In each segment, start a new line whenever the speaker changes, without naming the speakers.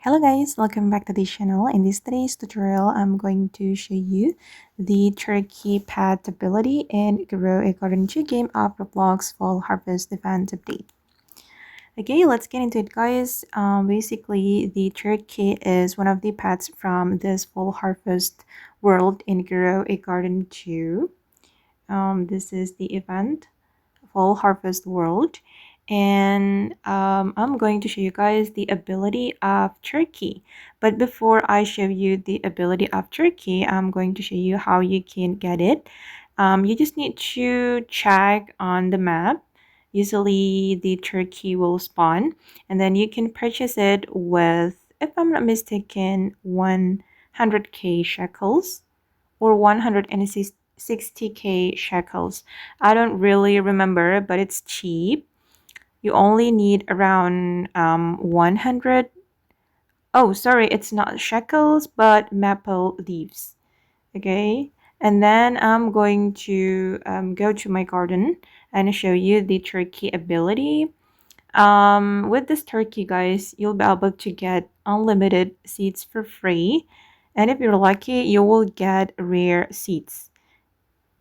Hello guys, welcome back to the channel. In this today's tutorial, I'm going to show you the turkey pet ability in Grow a Garden 2 game of Roblox Fall Harvest Event Update. Okay, let's get into it guys. Basically, the turkey is one of the pets from this Fall Harvest world in Grow a Garden 2. This is the event Fall Harvest World, and I'm going to show you guys the ability of turkey. But before I show you the ability of turkey, I'm going to show you how you can get it. You just need to check on the map. Usually the turkey will spawn, and then you can purchase it with, if I'm not mistaken, 100k shekels or 160k shekels. I don't really remember, but it's cheap. You only need around 100. Oh, sorry, it's not shekels, but maple leaves. Okay, and then I'm going to go to my garden and show you the turkey ability. With this turkey, guys, you'll be able to get unlimited seeds for free, and if you're lucky, you will get rare seeds.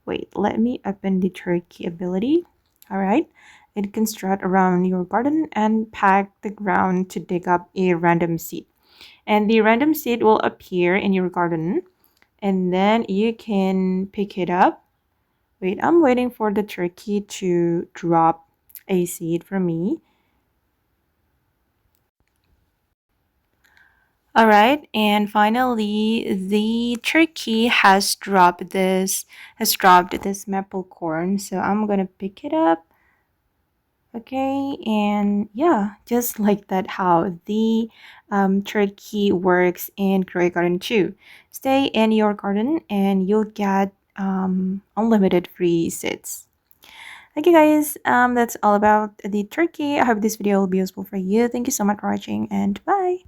Wait, let me open the turkey ability. All right. It can strut around your garden and pack the ground to dig up a random seed. And the random seed will appear in your garden, and then you can pick it up. Wait, I'm waiting for the turkey to drop a seed for me. All right, and finally, the turkey has dropped this maple corn. So I'm gonna pick it up. Okay, and yeah, just like that, how the turkey works in Grow Garden 2. Stay in your garden and you'll get unlimited free seeds. Okay, guys, that's all about the turkey. I hope this video will be useful for you. Thank you so much for watching, and bye.